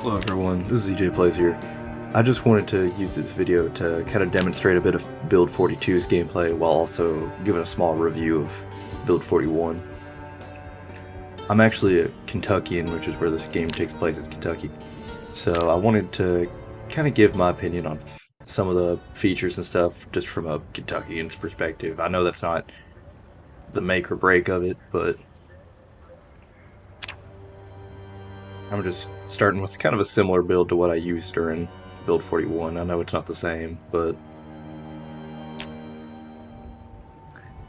Hello everyone, this is EJ Plays here. I just wanted to use this video to kind of demonstrate a bit of Build 42's gameplay while also giving a small review of Build 41. I'm actually a Kentuckian, which is where this game takes place. It's Kentucky. So I wanted to kind of give my opinion on some of the features and stuff just from a Kentuckian's perspective. I know that's not the make or break of it, but I'm just starting with kind of a similar build to what I used during Build 41. I know it's not the same, but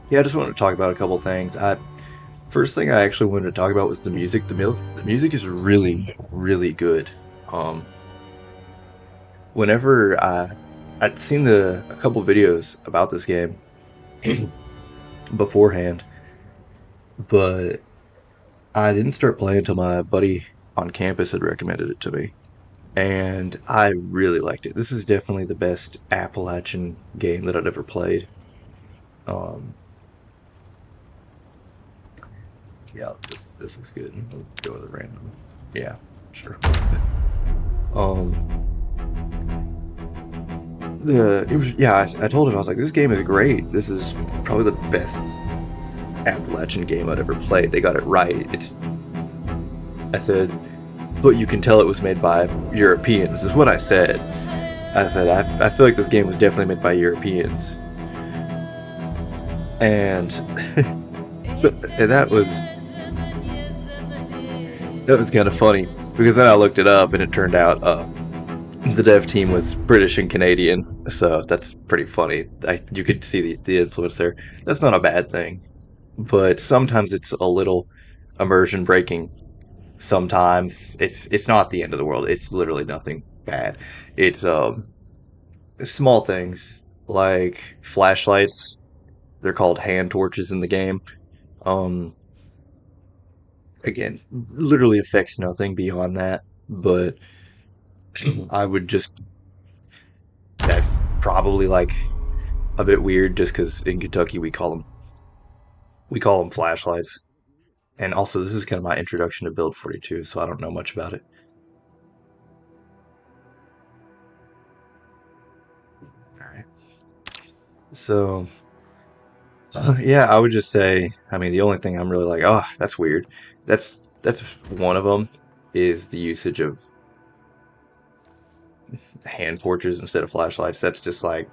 yeah, I just wanted to talk about a couple things. First thing I actually wanted to talk about was the music. The music is really, really good. Um, whenever I'd seen a couple videos about this game beforehand, but I didn't start playing until my buddy on campus had recommended it to me. And I really liked it. This is definitely the best Appalachian game that I'd ever played. Um, yeah, this looks good. We'll go with a random. Yeah, sure. Um, it was I told him I was like, this game is great. This is probably the best Appalachian game I'd ever played. They got it right. I said, but you can tell it was made by Europeans. Is what I said. I feel like this game was definitely made by Europeans. And and that was kind of funny because then I looked it up and it turned out the dev team was British and Canadian, so that's pretty funny. You could see the influence there. That's not a bad thing, but sometimes it's a little immersion breaking. Sometimes it's not the end of the world. It's literally nothing bad. It's small things like flashlights. They're called hand torches in the game. Um, Again, literally affects nothing beyond that, but I would just that's probably like a bit weird just because in Kentucky we call them flashlights. And also, this is kind of my introduction to Build 42, so I don't know much about it. All right. So, yeah, I would just say, I mean, the only thing I'm really like, oh, that's weird. That's one of them is the usage of hand torches instead of flashlights. That's just like,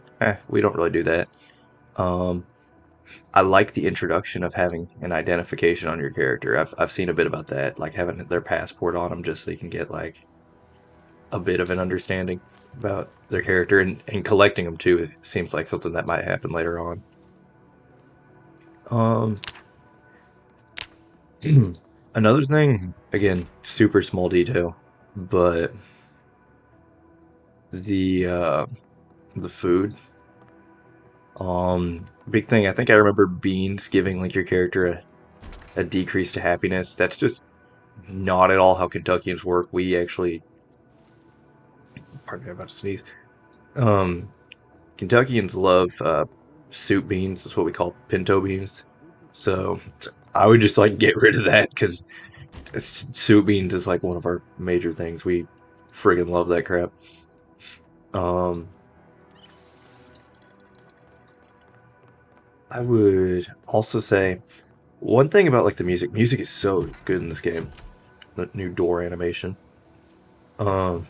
we don't really do that. Um, I like the introduction of having an identification on your character. I've seen a bit about that, like having their passport on them just so you can get like a bit of an understanding about their character and collecting them too. It seems like something that might happen later on. Um, Another thing, again, super small detail, but the uh, the food. Big thing. I think I remember beans giving like your character a decrease to happiness. That's just not at all how Kentuckians work. We actually, pardon me, I'm about to sneeze. Um, Kentuckians love soup beans. That's what we call pinto beans. So I would just like get rid of that because soup beans is like one of our major things. We friggin' love that crap. Um, I would also say one thing about like the music. Music is so good in this game. The new door animation. Um,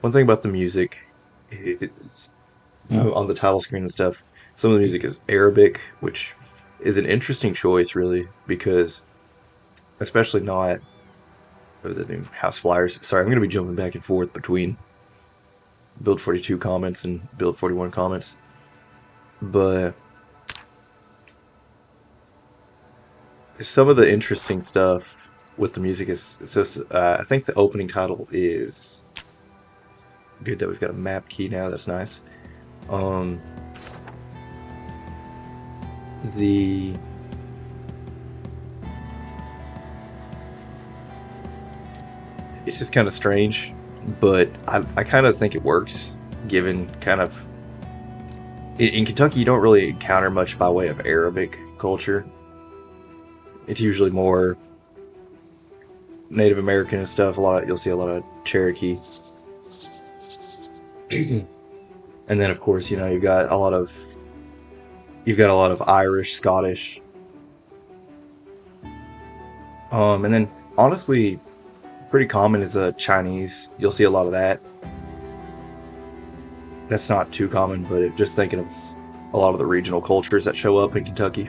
One thing about the music is on the title screen and stuff. Some of the music is Arabic, which is an interesting choice, really, because especially not the new House Flyers. Sorry, I'm going to be jumping back and forth between Build 42 comments and Build 41 comments, but some of the interesting stuff with the music is so. I think the opening title is good. That we've got a map key now. That's nice. Um, the it's just kind of strange, but I kind of think it works given kind of in Kentucky you don't really encounter much by way of Arabic culture. It's usually more Native American and stuff. A lot of, you'll see a lot of Cherokee, and then of course you've got a lot of Irish, Scottish, and then honestly, pretty common is Chinese. You'll see a lot of that. That's not too common, but just thinking of a lot of the regional cultures that show up in Kentucky.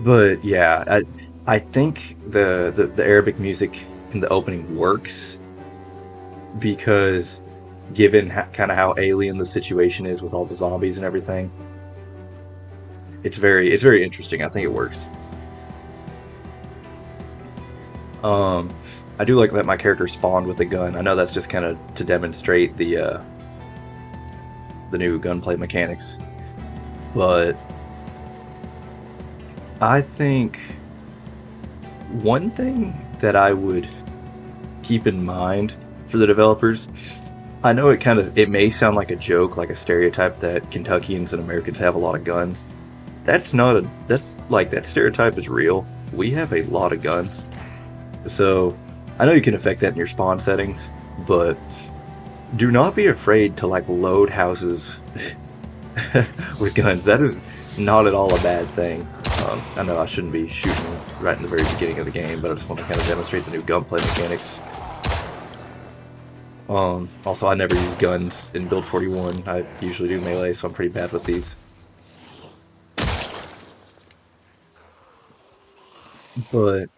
But yeah, I think the Arabic music in the opening works because given kind of how alien the situation is with all the zombies and everything, it's very interesting. I think it works. Um, I do like that my character spawned with a gun. I know that's just kind of to demonstrate the new gunplay mechanics, but I think one thing that I would keep in mind for the developers, I know it may sound like a joke, like a stereotype that Kentuckians and Americans have a lot of guns. That's like that stereotype is real. We have a lot of guns. So I know you can affect that in your spawn settings, but do not be afraid to like load houses with guns. That is not at all a bad thing. I know I shouldn't be shooting right in the very beginning of the game, but I just want to kind of demonstrate the new gunplay mechanics. Also, I never use guns in Build 41. I usually do melee, so I'm pretty bad with these. But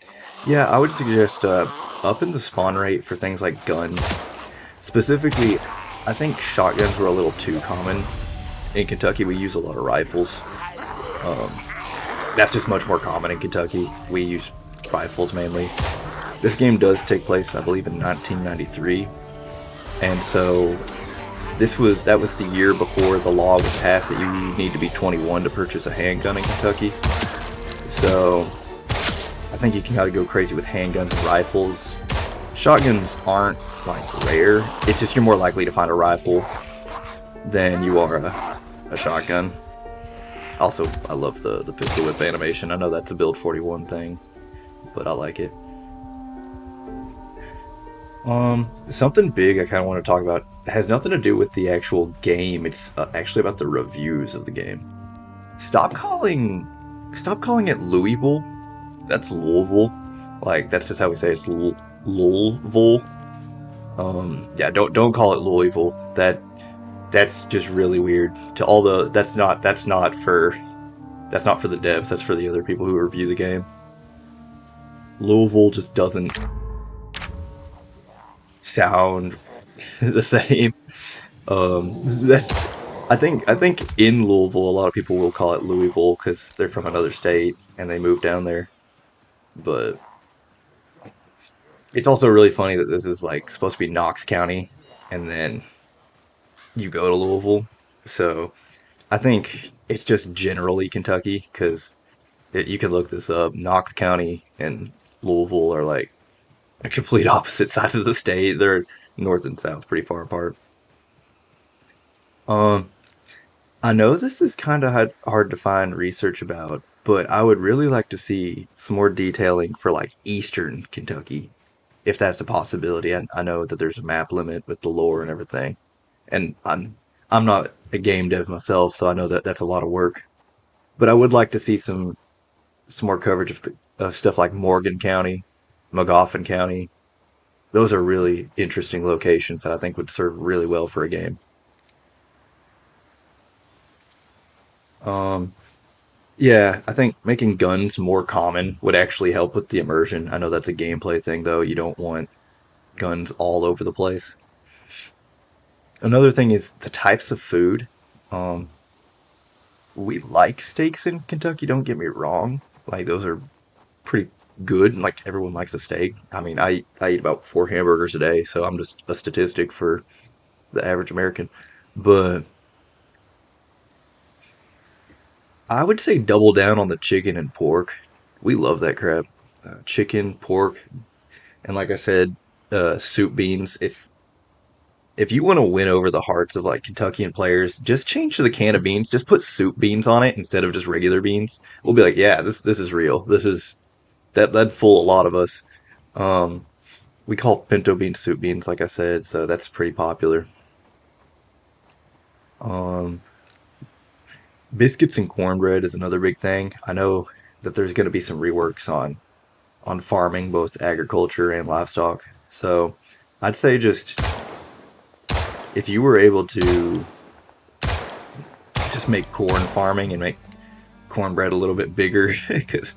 yeah, I would suggest upping the spawn rate for things like guns. Specifically, I think shotguns were a little too common. In Kentucky, we use a lot of rifles. Um, that's just much more common in Kentucky. We use rifles mainly. This game does take place, I believe, in 1993, and so that was the year before the law was passed that you need to be 21 to purchase a handgun in Kentucky. So I think you can kind of go crazy with handguns and rifles. Shotguns aren't like rare. It's just you're more likely to find a rifle than you are a shotgun. Also, I love the pistol whip animation. I know that's a Build 41 thing, but I like it. Something big I kind of want to talk about has nothing to do with the actual game. It's actually about the reviews of the game. Stop calling, stop calling it Louisville. That's Louisville. Like that's just how we say it. It's Louisville. Yeah, don't call it Louisville. That's just really weird. To all the that's not for the devs. That's for the other people who review the game. Louisville just doesn't sound the same. That's I think in Louisville, a lot of people will call it Louisville because they're from another state and they moved down there. But it's also really funny that this is like supposed to be Knox County, and then you go to Louisville. So I think it's just generally Kentucky because you can look this up. Knox County and Louisville are like complete opposite sides of the state. They're north and south, pretty far apart. Um, I know this is kind of hard to find research about, but I would really like to see some more detailing for like Eastern Kentucky, if that's a possibility. I know that there's a map limit with the lore and everything, and I'm not a game dev myself, so I know that that's a lot of work. But I would like to see some more coverage of stuff like Morgan County, Magoffin County. Those are really interesting locations that I think would serve really well for a game. Um, yeah, I think making guns more common would actually help with the immersion. I know that's a gameplay thing, though. You don't want guns all over the place. Another thing is the types of food. Um, we like steaks in Kentucky, don't get me wrong. Like, those are pretty good. Like, everyone likes a steak. I mean, I eat about 4 hamburgers a day, so I'm just a statistic for the average American. But I would say double down on the chicken and pork. We love that crap. Chicken, pork, and like I said, soup beans. If you want to win over the hearts of like Kentuckian players, just change to the can of beans. Just put soup beans on it instead of just regular beans. We'll be like, yeah, this is real. This is that'd fool a lot of us. Um, we call pinto beans soup beans, like I said, so that's pretty popular. Um, biscuits and cornbread is another big thing. I know that there's going to be some reworks on farming, both agriculture and livestock. So I'd say just if you were able to just make corn farming and make cornbread a little bit bigger, because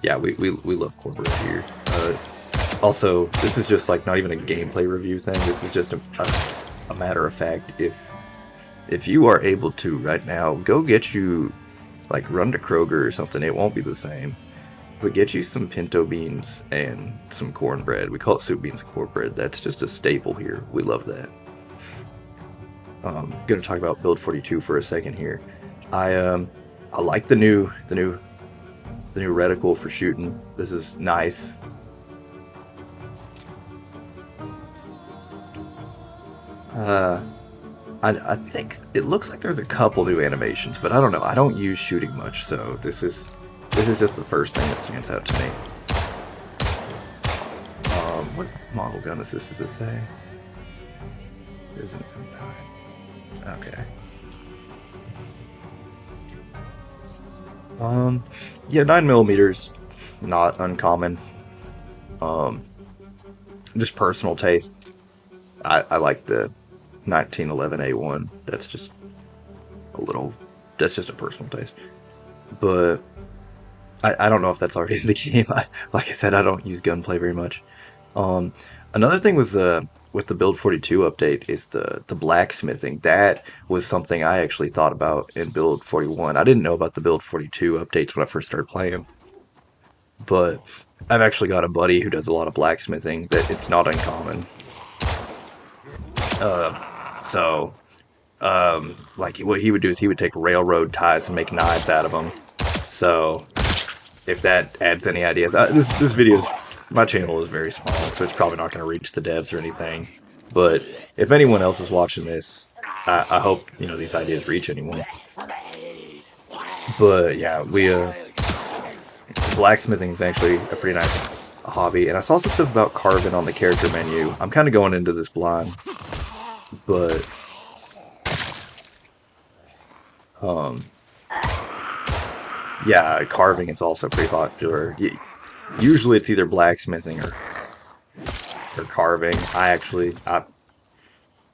yeah, we love cornbread here. Also, this is just like not even a gameplay review thing. This is just a matter of fact. If you are able to right now, go get you like run to Kroger or something. It won't be the same. But get you some pinto beans and some cornbread. We call it soup beans and cornbread. That's just a staple here. We love that. Gonna talk about Build 42 for a second here. I like the new reticle for shooting. This is nice. Uh, I think it looks like there's a couple new animations, but I don't know. I don't use shooting much, so this is just the first thing that stands out to me. What model gun is this? Does it say? Isn't M9? Okay. Um, yeah, 9 millimeters, not uncommon. Um, just personal taste. I like the 1911A1. That's just a little. That's just a personal taste. But I don't know if that's already in the game. Like I said, I don't use gunplay very much. Um, another thing was with the Build 42 update is the blacksmithing. That was something I actually thought about in Build 41. I didn't know about the Build 42 updates when I first started playing, but I've actually got a buddy who does a lot of blacksmithing that it's not uncommon. So like what he would do is he would take railroad ties and make knives out of them. So if that adds any ideas, this video's my channel is very small, so it's probably not going to reach the devs or anything. But if anyone else is watching this, I hope you know these ideas reach anyone. But yeah, we blacksmithing is actually a pretty nice hobby, and I saw some stuff about carving on the character menu. I'm kind of going into this blind, but um, yeah, carving is also pretty popular. Usually, it's either blacksmithing or carving. I've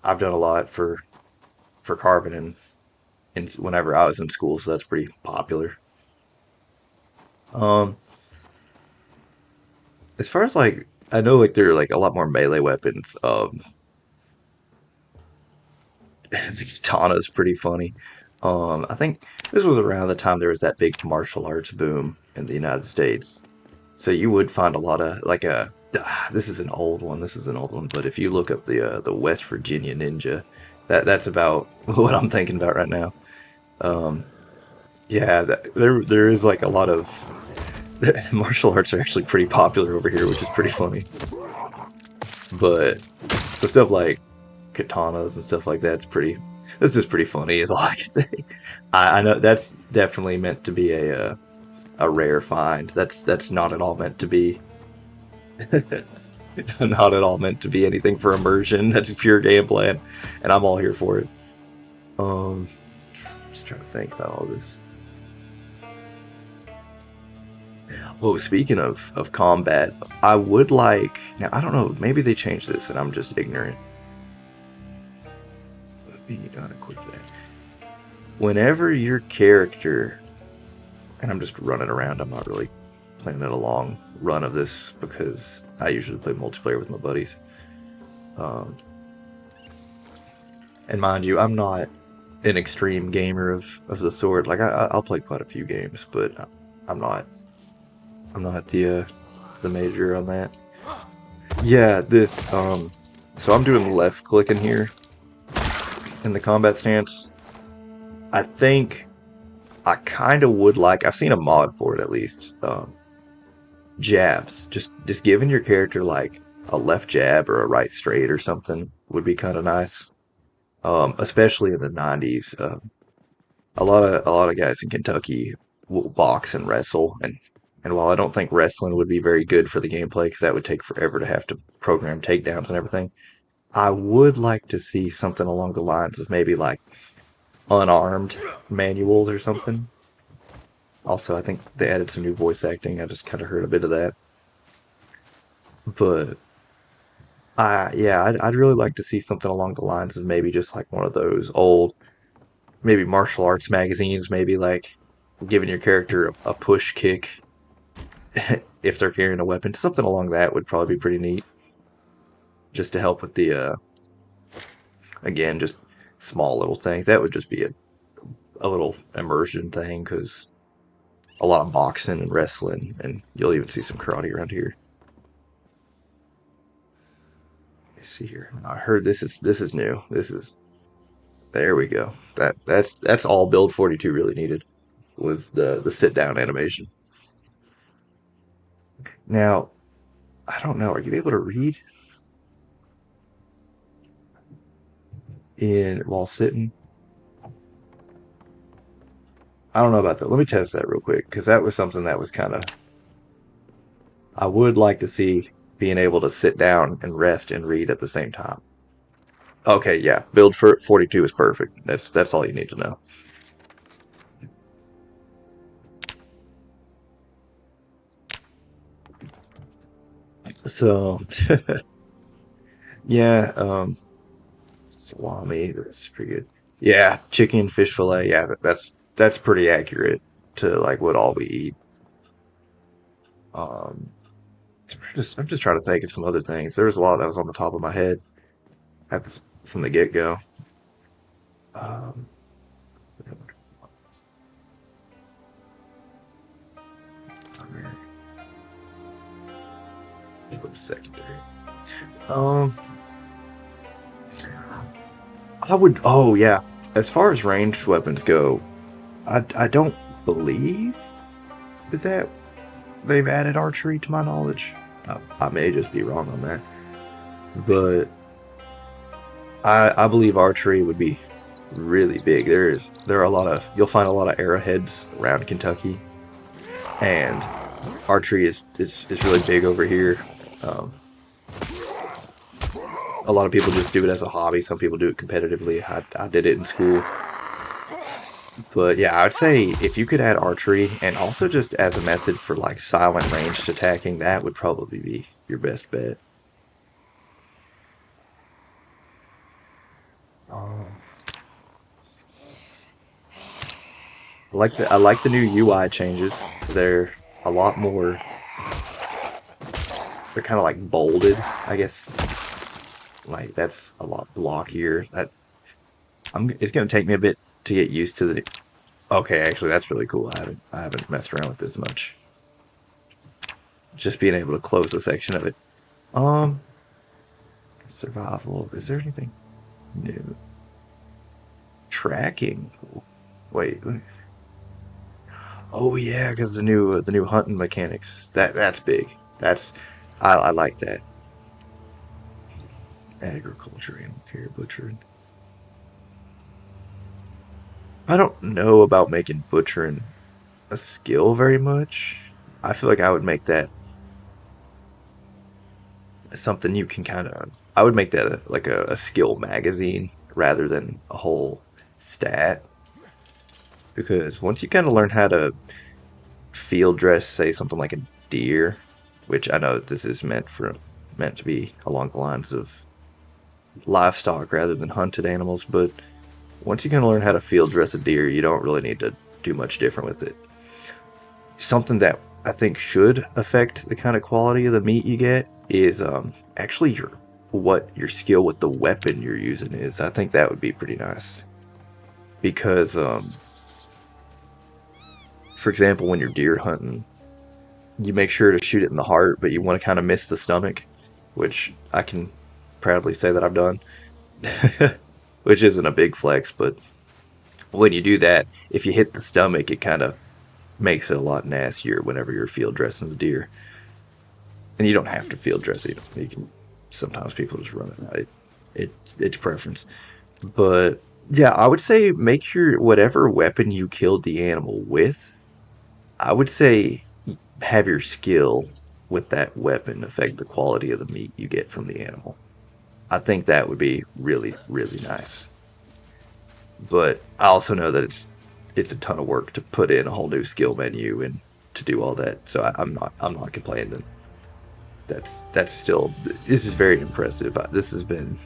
done a lot for carving and whenever I was in school, so that's pretty popular. Um, as far as like I know, like there are like a lot more melee weapons. Katana is pretty funny. I think this was around the time there was that big martial arts boom in the United States. So you would find a lot of like a. This is an old one. This is an old one. But if you look up the West Virginia Ninja, that's about what I'm thinking about right now. Um, yeah, there is like a lot of martial arts are actually pretty popular over here, which is pretty funny. But so stuff like katanas and stuff like that's pretty. This is pretty funny. Is all I can say. I know that's definitely meant to be a rare find. That's not at all meant to be not at all meant to be anything for immersion. That's pure gameplay, and I'm all here for it. Um, just trying to think about all this. Well, speaking of combat, I would like now. I don't know. Maybe they changed this, and I'm just ignorant. Let me unequip that. Whenever your character, and I'm just running around. I'm not really planning a long run of this because I usually play multiplayer with my buddies. Um, and mind you, I'm not an extreme gamer of the sort. Like I'll play quite a few games, but I'm not I'm not the major on that. Yeah, this so I'm doing left clicking here in the combat stance. I think I kind of would like. I've seen a mod for it at least. Jabs, just giving your character like a left jab or a right straight or something would be kind of nice. Especially in the '90s, a lot of guys in Kentucky will box and wrestle, and And while I don't think wrestling would be very good for the gameplay because that would take forever to have to program takedowns and everything, I would like to see something along the lines of maybe like unarmed manuals or something. Also, I think they added some new voice acting. I just kind of heard a bit of that. But yeah, I'd really like to see something along the lines of maybe just like one of those old, maybe martial arts magazines, maybe like giving your character a push kick if they're carrying a weapon. Something along that would probably be pretty neat, just to help with the again, just small little things. That would just be a little immersion thing because a lot of boxing and wrestling, and you'll even see some karate around here. Let's see here. I heard this is new. This is there we go. That's all Build 42 really needed was the sit down animation. Now, I don't know. Are you able to read in while sitting? I don't know about that. Let me test that real quick because that was something that was kind of I would like to see being able to sit down and rest and read at the same time. Okay, yeah, build for 42 is perfect. That's all you need to know. So, yeah, salami, that's pretty good. Yeah, chicken, fish fillet, yeah, that's pretty accurate to like what all we eat. Um, I'm just trying to think of some other things. There was a lot that was on the top of my head from the get go. Um, secondary. Um, I would. Oh yeah. As far as ranged weapons go, I don't believe that they've added archery to my knowledge. I may just be wrong on that, but I believe archery would be really big. There are a lot of you'll find a lot of arrowheads around Kentucky, and archery is really big over here. Um, a lot of people just do it as a hobby. Some people do it competitively. I did it in school. But yeah, I'd say if you could add archery and also just as a method for like silent ranged attacking, that would probably be your best bet. Um, I like the new UI changes. They're a lot more. They're kind of like bolded, I guess. Like that's a lot blockier. That I'm. It's gonna take me a bit to get used to the. Okay, actually, that's really cool. I haven't messed around with this much. Just being able to close a section of it. Um, survival. Is there anything new? Tracking. Wait. Oh yeah, because the new hunting mechanics. That's big. I like that. Agriculture, animal care, butchering. I don't know about making butchering a skill very much. I feel like I would make that something you can kind of. I would make that like a skill magazine rather than a whole stat because once you kind of learn how to field dress, say something like a deer, which I know this is meant to be along the lines of livestock rather than hunted animals, but once you kind of learn how to field dress a deer, you don't really need to do much different with it. Something that I think should affect the kind of quality of the meat you get is actually what your skill with the weapon you're using is. I think that would be pretty nice because for example, when you're deer hunting, you make sure to shoot it in the heart, but you want to kind of miss the stomach, which I can proudly say that I've done, which isn't a big flex, but when you do that, if you hit the stomach, it kind of makes it a lot nastier whenever you're field dressing the deer. And you don't have to field dress it. You can sometimes people just run it out. It's preference. But yeah, I would say make your whatever weapon you killed the animal with. I would say have your skill with that weapon affect the quality of the meat you get from the animal. I think that would be really, really nice. But I also know that it's a ton of work to put in a whole new skill menu and to do all that. So I'm not complaining. That's still, this is very impressive. This has been,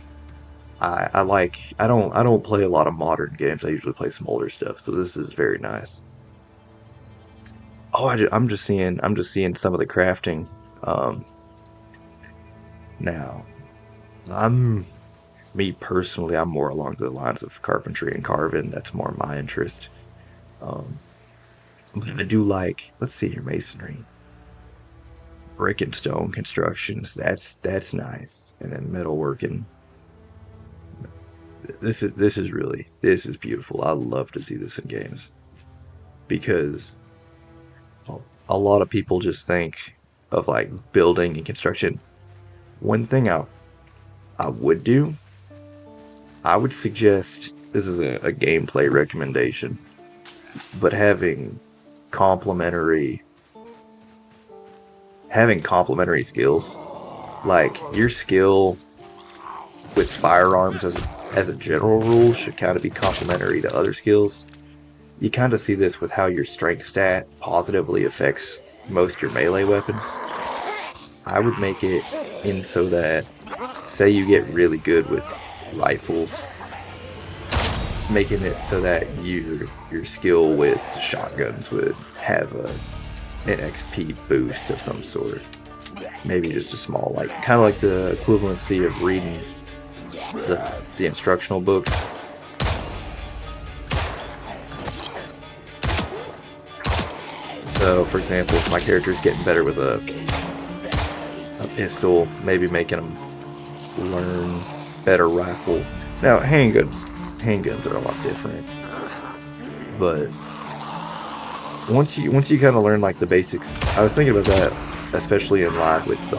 I like, I don't play a lot of modern games. I usually play some older stuff. So this is very nice. Oh, I'm just seeing some of the crafting um now. I'm Me personally, I'm more along the lines of carpentry and carving. That's more my interest. Um, but I do like, let's see here, masonry, brick and stone constructions. That's nice. And then metalworking. This is beautiful. I love to see this in games because a lot of people just think of like building and construction. One thing I would do, I would suggest, this is a gameplay recommendation, but complementary complementary skills, like your skill with firearms as a general rule should kind of be complementary to other skills. You kind of see this with how your strength stat positively affects most of your melee weapons. I would make it in so that, say you get really good with rifles, making it so that your skill with shotguns would have an XP boost of some sort. Maybe just a small, like kind of like the equivalency of reading the instructional books. So, for example, if my character's getting better with a pistol, maybe making them learn better rifle. Now, handguns are a lot different, but once you kind of learn like the basics, I was thinking about that, especially in line with the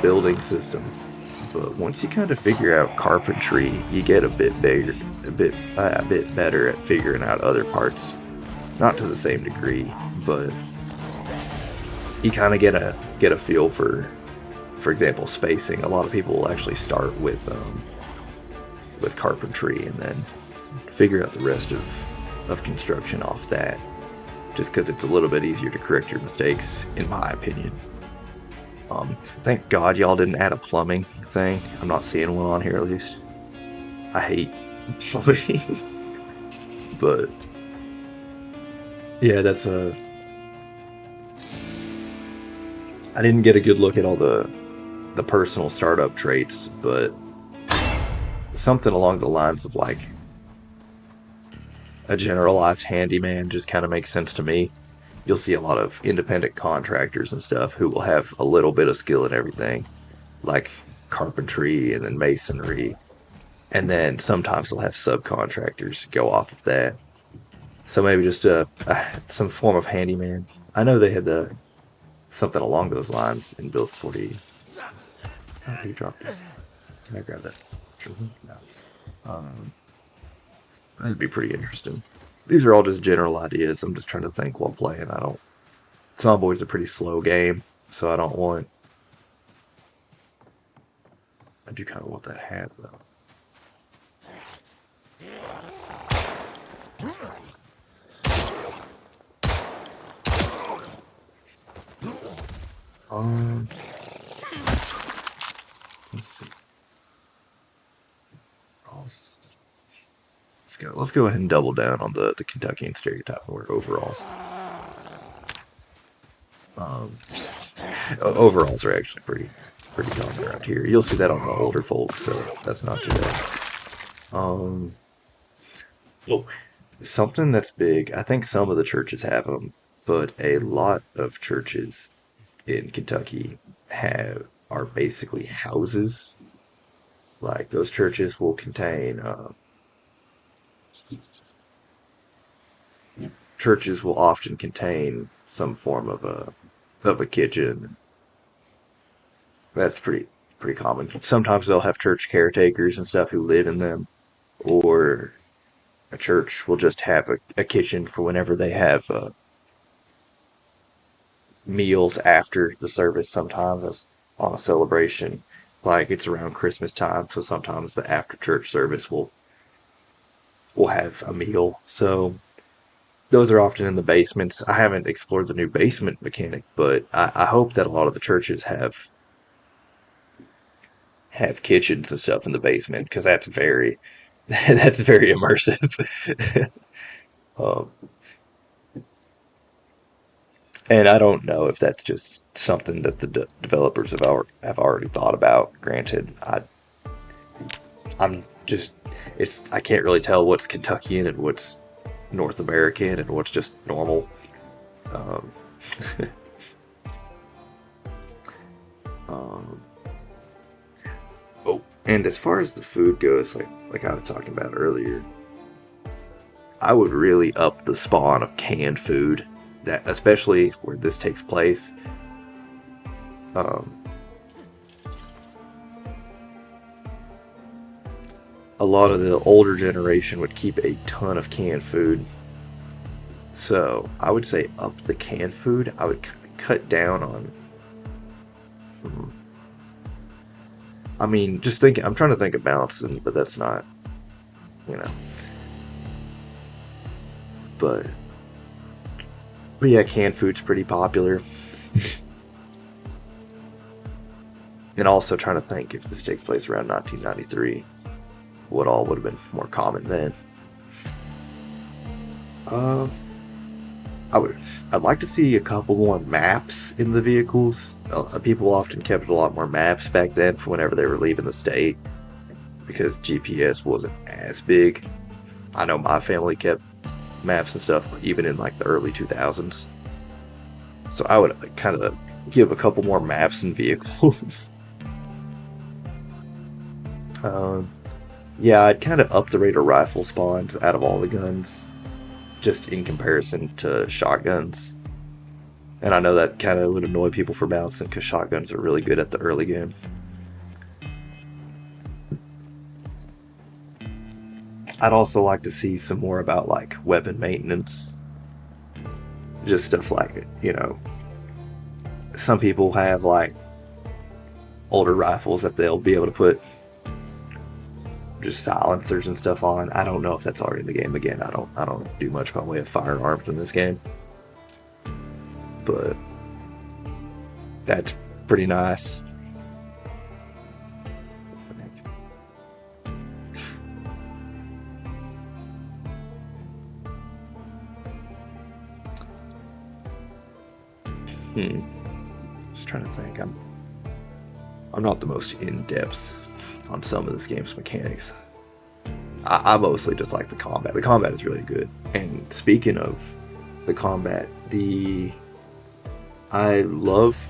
building system. But once you kind of figure out carpentry, you get a bit bigger, a bit better at figuring out other parts. Not to the same degree, but you kind of get a feel for example, spacing. A lot of people will actually start with carpentry and then figure out the rest of construction off that, just because it's a little bit easier to correct your mistakes, in my opinion. Thank God y'all didn't add a plumbing thing. I'm not seeing one on here at least. I hate plumbing, but yeah, that's a. I didn't get a good look at all the personal startup traits, but something along the lines of like a generalized handyman just kind of makes sense to me. You'll see a lot of independent contractors and stuff who will have a little bit of skill in everything, like carpentry and then masonry, and then sometimes they'll have subcontractors go off of that. So maybe just some form of handyman. I know they had something along those lines in Build 40. Oh, he dropped it. Can I grab that? Sure. No. Um, that'd be pretty interesting. These are all just general ideas. I'm just trying to think while playing. I don't. Zomboid's a pretty slow game, so I don't want. I do kind of want that hat though. Um, let's see. Let's go ahead and double down on the Kentuckian stereotype or overalls. Um, Overalls are actually pretty common around here. You'll see that on the older folks, so that's not too bad. Um, oh, something that's big. I think some of the churches have them, but a lot of churches in Kentucky have are basically houses. Like those churches will contain churches will often contain some form of a kitchen. That's pretty common. Sometimes they'll have church caretakers and stuff who live in them, or a church will just have a kitchen for whenever they have meals after the service sometimes as on a celebration. Like it's around Christmas time, so sometimes the after church service will have a meal. So those are often in the basements. I haven't explored the new basement mechanic, but I hope that a lot of the churches have kitchens and stuff in the basement because that's very that's very immersive. um, and I don't know if that's just something that the developers have already thought about. Granted, I'm just it's I can't really tell what's Kentuckian and what's North American and what's just normal. Um, um, oh, and as far as the food goes, like I was talking about earlier, I would really up the spawn of canned food. That especially where this takes place. Um, a lot of the older generation would keep a ton of canned food. So I would say up the canned food. I would cut down on. Hmm, I mean, just thinking. I'm trying to think of balancing, but that's not. You know. But but yeah, canned food's pretty popular. And also trying to think if this takes place around 1993, what all would have been more common then. Uh, I would. I'd like to see a couple more maps in the vehicles. People often kept a lot more maps back then for whenever they were leaving the state because GPS wasn't as big. I know my family kept maps and stuff even in like the early 2000s. So I would kind of give a couple more maps and vehicles. um, yeah, I'd kind of up the rate of rifle spawns out of all the guns, just in comparison to shotguns. And I know that kind of would annoy people for bouncing because shotguns are really good at the early game. I'd also like to see some more about like weapon maintenance, just stuff like some people have like older rifles that they'll be able to put just silencers and stuff on. I don't know if that's already in the game. Again, I don't do much by way of firearms in this game, but that's pretty nice. Hmm. Just trying to think. I'm not the most in depth on some of this game's mechanics. I mostly just like the combat. The combat is really good. And speaking of the combat, the I love.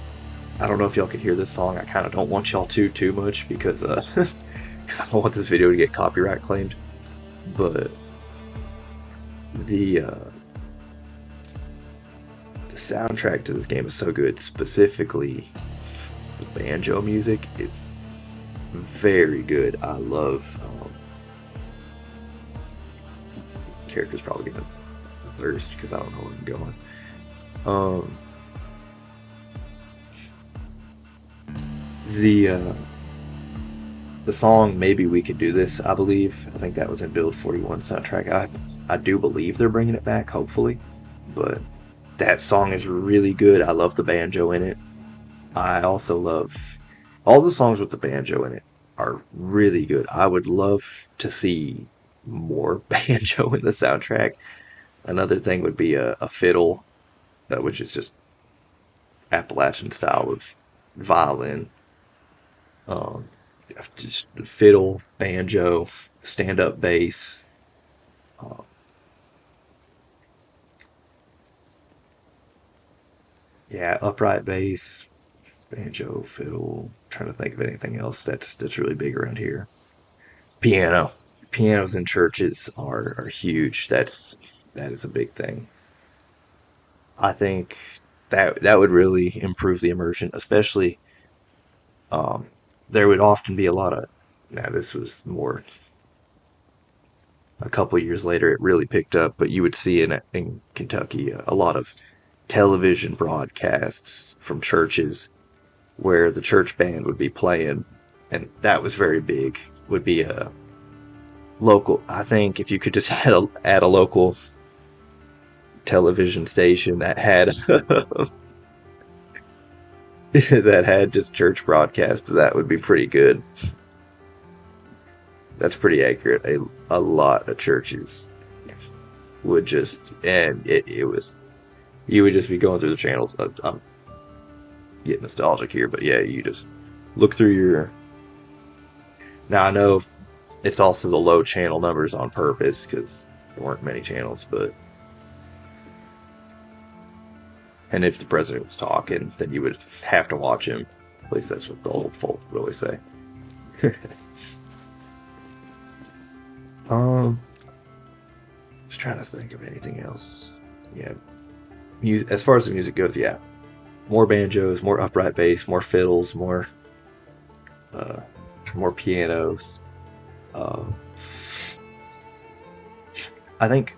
I don't know if y'all can hear this song. I kind of don't want y'all to too much because because I don't want this video to get copyright claimed. But the uh, the soundtrack to this game is so good. Specifically, the banjo music is very good. I love. Character's probably gonna thirst because I don't know where I'm going. Um, the the song "Maybe We Could Do This," I believe. I think that was in Build 41 soundtrack. I do believe they're bringing it back, hopefully. But that song is really good. I love the banjo in it. I also love all the songs with the banjo in it are really good. I would love to see more banjo in the soundtrack. Another thing would be a fiddle, which is just Appalachian style of violin. Um, just the fiddle, banjo, stand up bass. Uh, yeah, upright bass, banjo, fiddle. Trying to think of anything else that's really big around here. Piano. Pianos in churches are huge. That is a big thing. I think that would really improve the immersion, especially um, there would often be a lot of. Now this was more a couple years later. It really picked up, but you would see in Kentucky a lot of television broadcasts from churches where the church band would be playing, and that was very big. Would be a local. I think if you could just add a local television station that had that had just church broadcasts, that would be pretty good. That's pretty accurate. A lot of churches would just, and it was, you would just be going through the channels. I'm getting nostalgic here, but yeah, you just look through your. Now I know it's also the low channel numbers on purpose because there weren't many channels, but and if the president was talking, then you would have to watch him. At least that's what the old folk really say. um, just trying to think of anything else. Yeah, as far as the music goes, yeah, more banjos, more upright bass, more fiddles, uh, more pianos. Uh, I think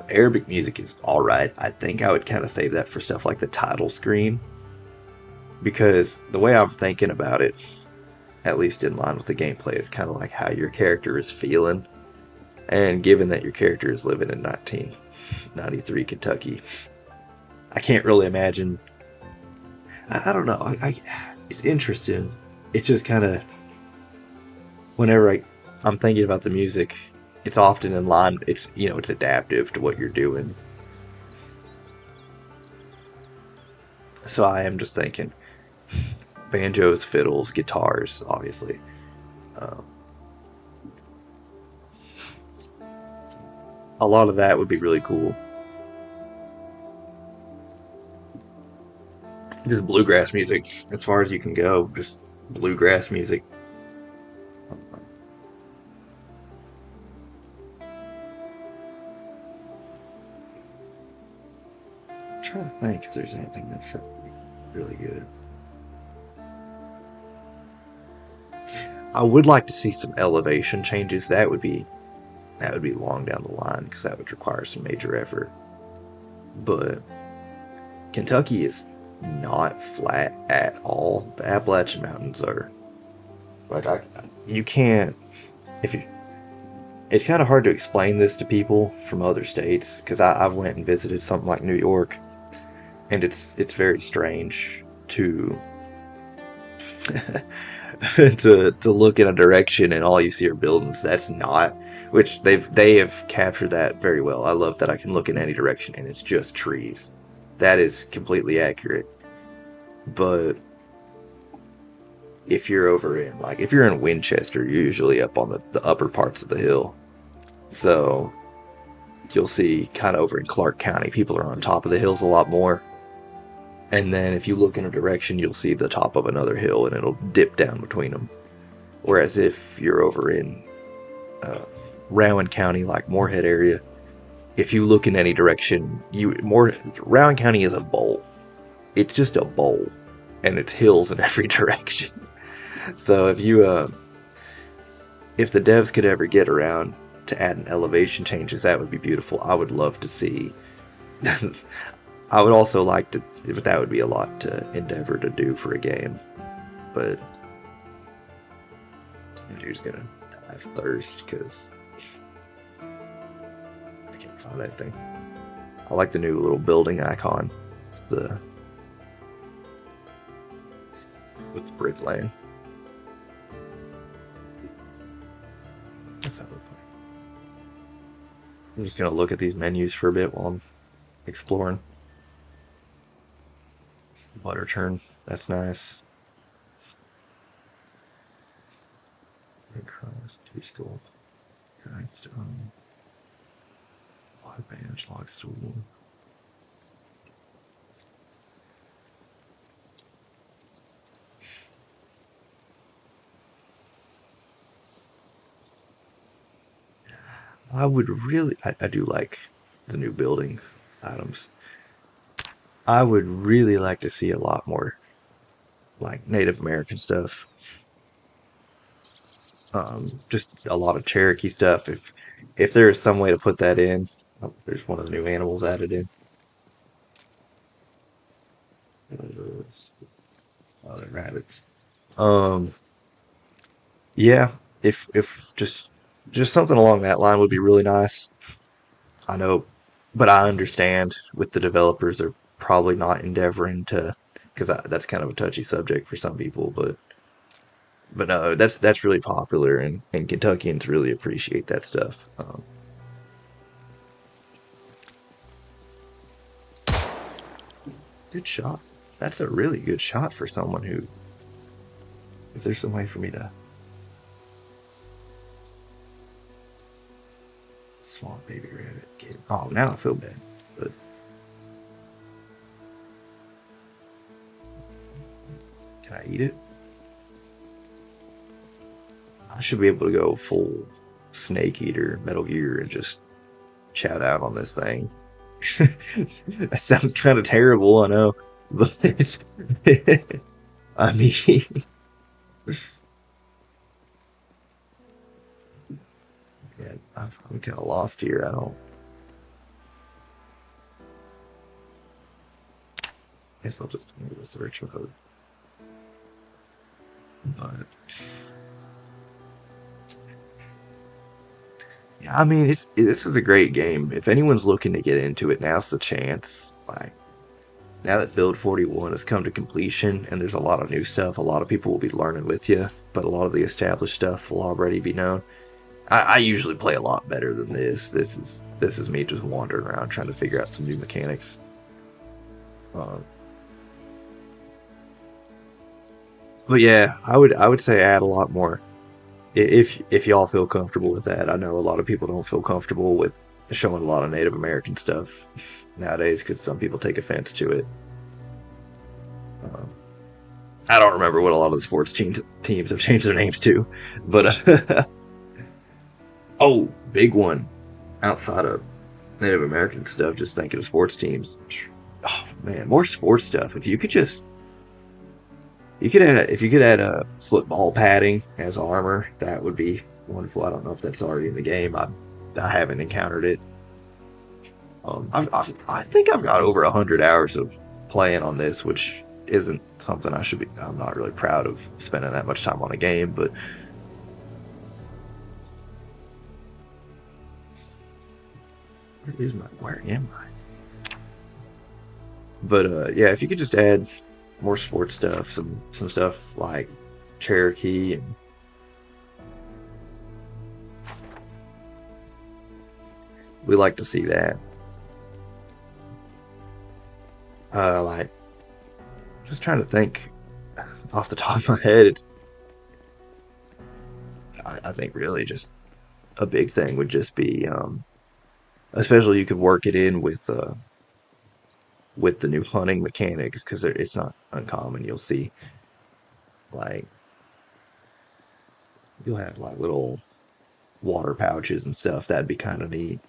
Arabic music is all right. I think I would kind of save that for stuff like the title screen because the way I'm thinking about it, at least in line with the gameplay, is kind of like how your character is feeling. And given that your character is living in 1993 Kentucky, I can't really imagine. I don't know. It's interesting. It just kind of whenever I'm thinking about the music, it's often in line. It's it's adaptive to what you're doing. So I am just thinking banjos, fiddles, guitars, obviously. Um, a lot of that would be really cool. Just bluegrass music, as far as you can go. Just bluegrass music. I'm trying to think if there's anything that's really good. I would like to see some elevation changes. That would be long down the line because that would require some major effort. But Kentucky is not flat at all. The Appalachian Mountains are like you can't if you. It's kind of hard to explain this to people from other states because I've went and visited something like New York, and it's very strange to to look in a direction and all you see are buildings. That's not which they have captured that very well. I love that I can look in any direction and it's just trees. That is completely accurate. But if you're in Winchester, you're usually up on the upper parts of the hill. So you'll see kind of over in Clark County, people are on top of the hills a lot more. And then if you look in a direction, you'll see the top of another hill and it'll dip down between them. Whereas if you're over in uh, Rowan County, like Moorhead area, if you look in any direction, Rowan County is a bowl. It's just a bowl, and it's hills in every direction. So if the devs could ever get around to add an elevation changes, that would be beautiful. I would love to see. I would also like to, if that would be a lot to endeavor to do for a game, but dude's gonna die of thirst because I can't find anything. I like the new little building icon, the with the brick lane. That's how we're playing. I'm just gonna look at these menus for a bit while I'm exploring. Butter churn, that's nice. Red cross, two skull, grindstone, log bench, log stool. I do like the new building items. I would really like to see a lot more like Native American stuff. Just a lot of Cherokee stuff. If there is some way to put that in, oh, there's one of the new animals added in. Oh, they're rabbits. Um, yeah, if just something along that line would be really nice. I know, but I understand with the developers, they're probably not endeavoring to, because that's kind of a touchy subject for some people. But no, that's really popular, and Kentuckians really appreciate that stuff. Good shot. That's a really good shot for someone who. Is there some way for me to swamp baby rabbit? Kid? Oh, now I feel bad. But can I eat it? I should be able to go full Snake Eater, Metal Gear, and just chow down on this thing. That sounds kind of terrible, I know. But I mean, yeah, I'm kind of lost here. I don't. Guess I'll just do the search mode. But yeah, I mean, this is a great game. If anyone's looking to get into it, now's the chance. Like now that Build 41 has come to completion, and there's a lot of new stuff, a lot of people will be learning with you. But a lot of the established stuff will already be known. I usually play a lot better than this. This is me just wandering around trying to figure out some new mechanics. Um, but yeah, I would say add a lot more if y'all feel comfortable with that. I know a lot of people don't feel comfortable with showing a lot of Native American stuff nowadays because some people take offense to it. Um, I don't remember what a lot of the sports teams have changed their names to, but oh, big one outside of Native American stuff. Just thinking of sports teams. Oh man, more sports stuff. If you could just you could add if you could add a football padding as armor, that would be wonderful. I don't know if that's already in the game. I haven't encountered it. I think I've got over 100 hours of playing on this, which isn't something I should be. I'm not really proud of spending that much time on a game, but where am I? But yeah, if you could just add more sports stuff, some stuff like Cherokee, and we like to see that. Like just trying to think off the top of my head, I think really just a big thing would just be, especially you could work it in with the new hunting mechanics because it's not uncommon. You'll see like you'll have like little water pouches and stuff. That'd be kind of neat.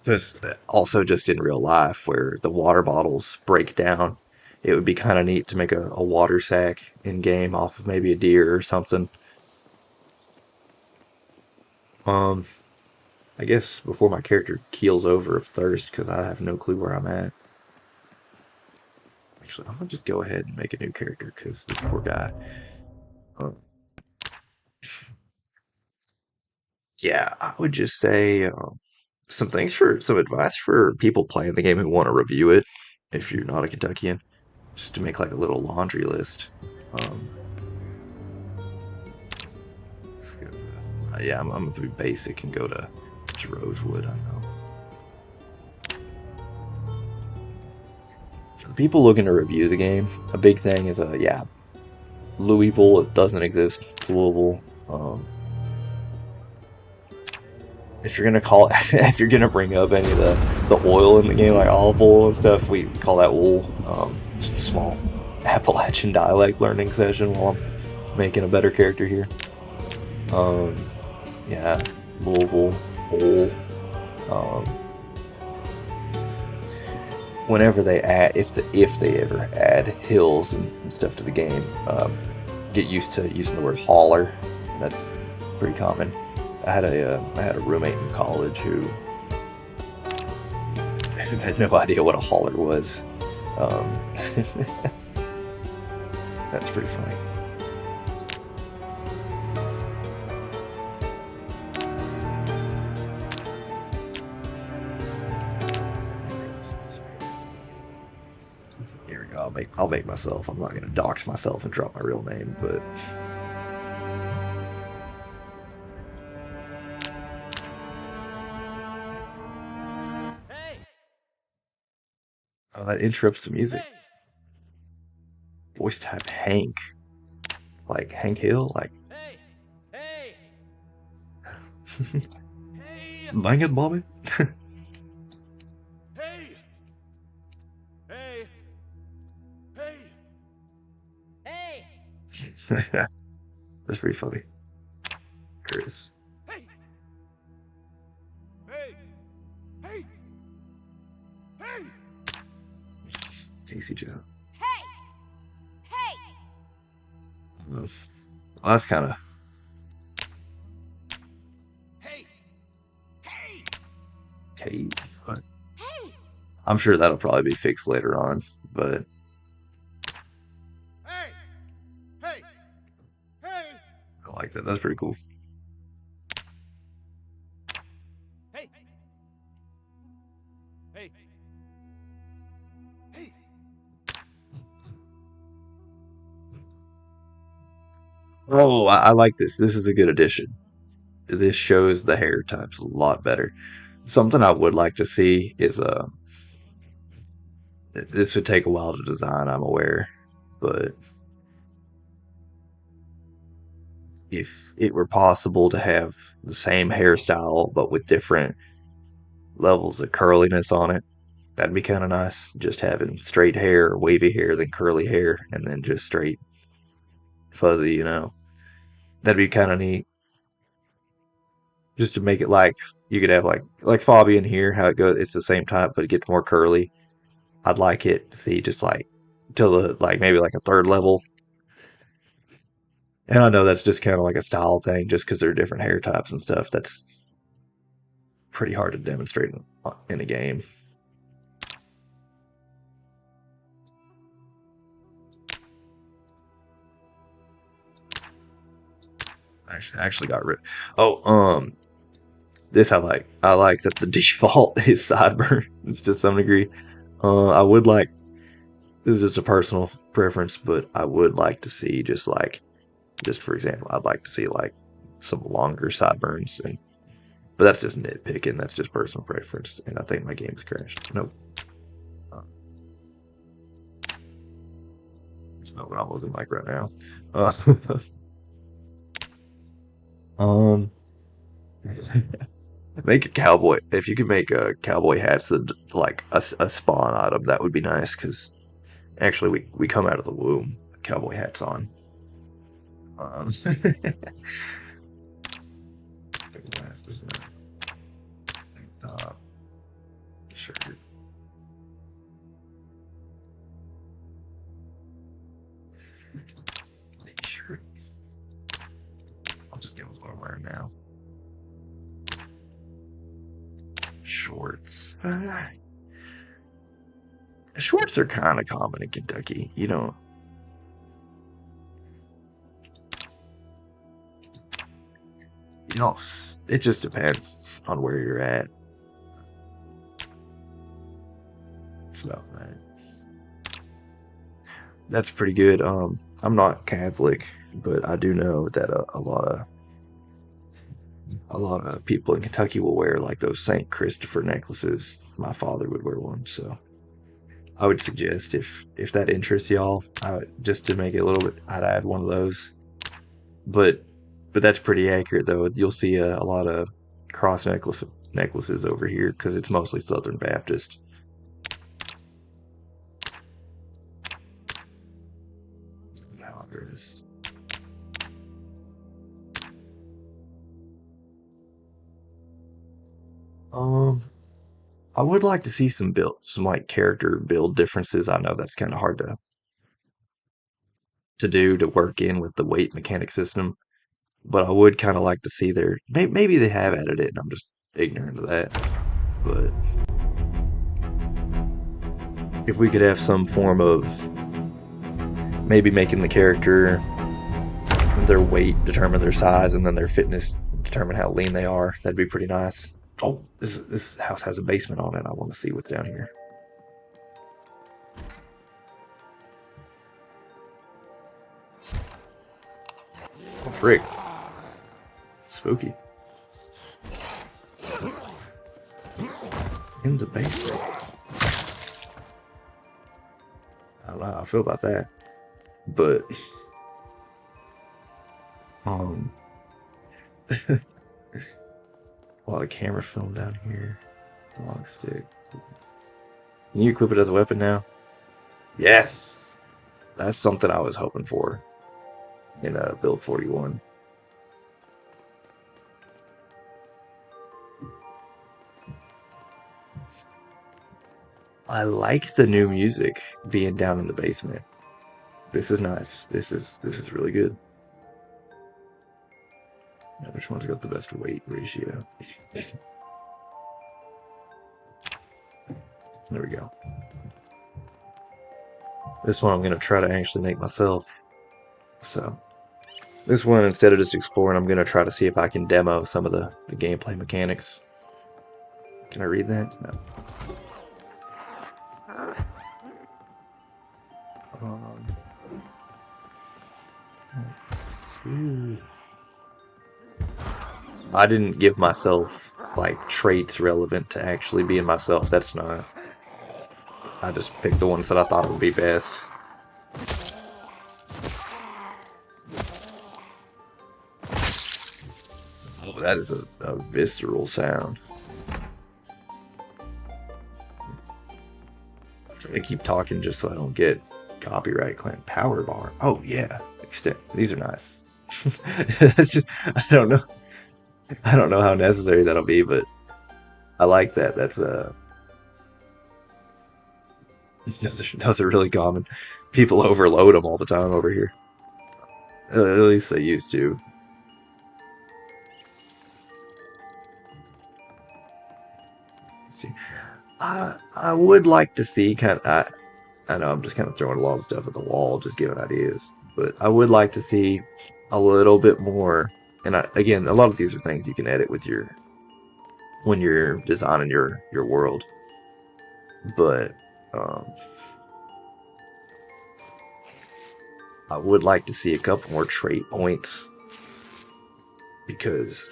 Just also just in real life where the water bottles break down, it would be kind of neat to make a water sack in game off of maybe a deer or something. Um, I guess before my character keels over of thirst because I have no clue where I'm at. Actually, I'm gonna just go ahead and make a new character because this poor guy. Um, yeah, I would just say some advice for people playing the game who want to review it. If you're not a Kentuckian, just to make like a little laundry list. Um, let's go yeah, I'm gonna be basic and go to Rosewood. I know. For the people looking to review the game, a big thing is yeah, Louisville. It doesn't exist. It's Louisville. If you're gonna call if you're gonna bring up any of the oil in the game, like olive oil and stuff, we call that wool. Just a small Appalachian dialect learning session while I'm making a better character here. Um, yeah, Louisville, wool. Um, whenever they add, if they ever add hills and stuff to the game, get used to using the word holler. That's pretty common. I had a roommate in college who had no idea what a holler was. Um, that's pretty funny. Here we go. I'll make myself. I'm not gonna dox myself and drop my real name, but Hey! that interrupts the music. Hey! Voice type Hank, like Hank Hill, like Hey! Hey! Hey! Bang it, Bobby. Hey! Hey! Hey! Hey! That's pretty funny. Chris, Hey! Hey! Hey! Hey! Casey Joe. Hey! Hey! Well, that's kind of. Hey! Hey! Hey, but Hey! I'm sure that'll probably be fixed later on. But Hey! Hey! Hey! I like that. That's pretty cool. Hey! Hey! Hey! Oh, I like this. This is a good addition. This shows the hair types a lot better. Something I would like to see is this would take a while to design, I'm aware, but if it were possible to have the same hairstyle but with different levels of curliness on it, that'd be kind of nice. Just having straight hair, wavy hair, then curly hair, and then just straight fuzzy. That'd be kind of neat. Just to make it like you could have like Fabian here, how it goes. It's the same type, but it gets more curly. I'd like it to see just like till the like maybe like a third level. And I know that's just kind of like a style thing, just because they're different hair types and stuff. That's pretty hard to demonstrate in a game. I actually got rid. Oh, this I like. I like that the default is sideburns to some degree. I would like. This is just a personal preference, but I would like to see just for example, I'd like to see like some longer sideburns, and but that's just nitpicking. That's just personal preference, and I think my game's crashed. Nope, that's not what I'm looking like right now. Uh, um, make a cowboy. If you could make a cowboy hats that like a spawn item, that would be nice. Because actually, we come out of the womb with cowboy hats on. Glasses, top, shirt. Shirt. I'll just get with what I'm wearing now. Shorts. Shorts are kind of common in Kentucky. It just depends on where you're at. It's about that. That's pretty good. I'm not Catholic, but I do know that a lot of people in Kentucky will wear like those Saint Christopher necklaces. My father would wear one, so I would suggest if that interests y'all, just to make it a little bit, I'd add one of those. But but that's pretty accurate though. You'll see a lot of cross necklaces over here because it's mostly Southern Baptist. How there is. Um, I would like to see some like character build differences. I know that's kind of hard to do to work in with the weight mechanic system, but I would kind of like to see maybe they have added it and I'm just ignorant of that. But if we could have some form of maybe making the character, their weight determine their size, and then their fitness determine how lean they are, that'd be pretty nice. Oh, this house has a basement on it. I want to see what's down here. Oh, frick. Spooky. In the basement. I don't know how I feel about that. But, um, a lot of camera film down here. Long stick. Can you equip it as a weapon now? Yes! That's something I was hoping for in build 41. I like the new music being down in the basement. This is nice. This is really good. Now, which one's got the best weight ratio? There we go. This one I'm gonna try to actually make myself. So this one, instead of just exploring, I'm gonna try to see if I can demo some of the gameplay mechanics. Can I read that? No. Um, let's see. I didn't give myself like traits relevant to actually being myself. That's not. I just picked the ones that I thought would be best. Oh, that is a visceral sound. I keep talking just so I don't get copyright claim. Power bar. Oh yeah, extend. These are nice. I don't know. I don't know how necessary that'll be, but I like that. That's those are really common. People overload them all the time over here. At least they used to. Let's see. I would like to see kind of. I know I'm just kind of throwing a lot of stuff at the wall, just giving ideas, but I would like to see a little bit more. And again, a lot of these are things you can edit with your when you're designing your world. But um, I would like to see a couple more trait points because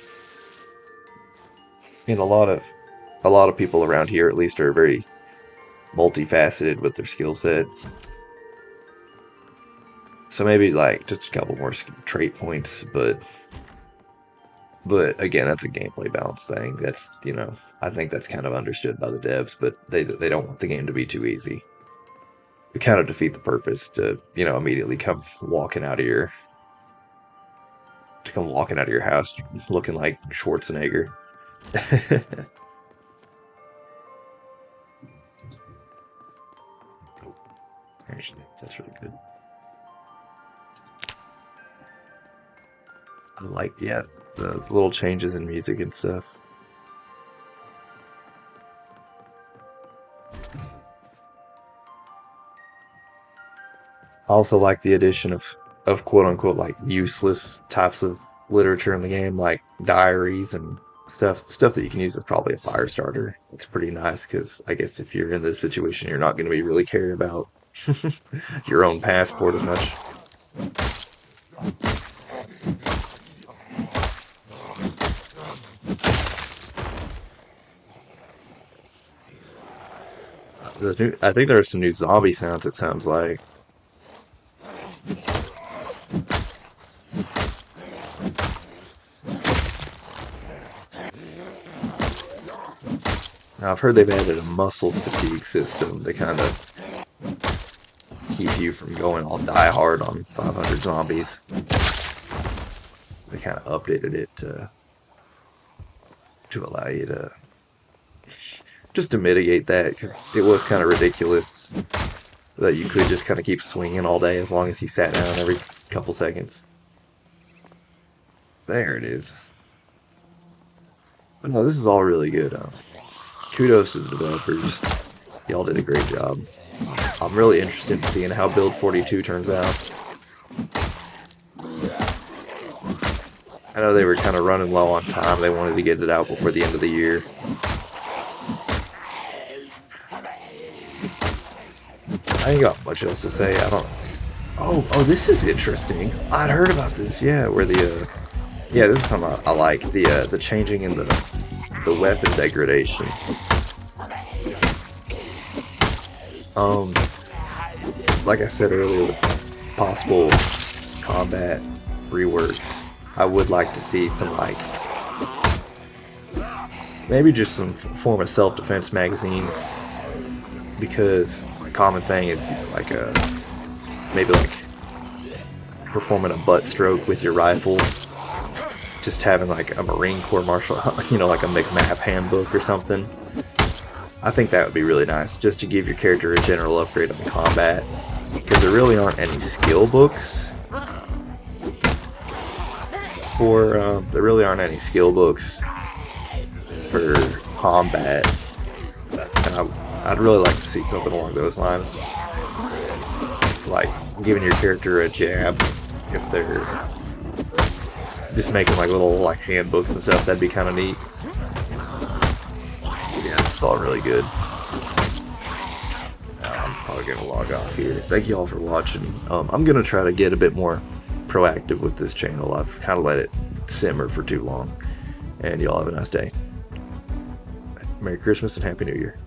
in a lot of people around here at least are very multifaceted with their skill set. So maybe like just a couple more trait points, but again, that's a gameplay balance thing. I think that's kind of understood by the devs, but they don't want the game to be too easy. It kind of defeat the purpose to immediately come walking out of your house looking like Schwarzenegger. Actually, that's really good. I like, yeah, the little changes in music and stuff. I also like the addition of quote unquote like useless types of literature in the game, like diaries and stuff that you can use as probably a fire starter. It's pretty nice because I guess if you're in this situation, you're not going to be really caring about your own passport as much. I think there are some new zombie sounds. It sounds like. Now, I've heard they've added a muscle fatigue system to kind of keep you from going all die hard on 500 zombies. They kind of updated it to allow you to just to mitigate that because it was kind of ridiculous that you could just kind of keep swinging all day as long as you sat down every couple seconds. There it is. But no, this is all really good. Kudos to the developers. Y'all did a great job. I'm really interested in seeing how Build 42 turns out. I know they were kind of running low on time. They wanted to get it out before the end of the year. I ain't got much else to say. I don't. Oh, this is interesting. I'd heard about this. Yeah, where yeah, this is something I like. The changing in the weapon degradation. Um, like I said earlier, with possible combat reworks, I would like to see some, like, maybe just some form of self-defense magazines, because a common thing is like maybe like performing a butt stroke with your rifle, just having like a Marine Corps martial, like a McMap handbook or something. I think that would be really nice, just to give your character a general upgrade on combat, because there really aren't any skill books for combat, and I'd really like to see something along those lines, like giving your character a jab if they're just making like little like handbooks and stuff. That'd be kind of neat. Yeah, this is all really good. I'm probably gonna log off here. Thank you all for watching. I'm gonna try to get a bit more proactive with this channel. I've kind of let it simmer for too long. And y'all have a nice day. Merry Christmas and Happy New Year.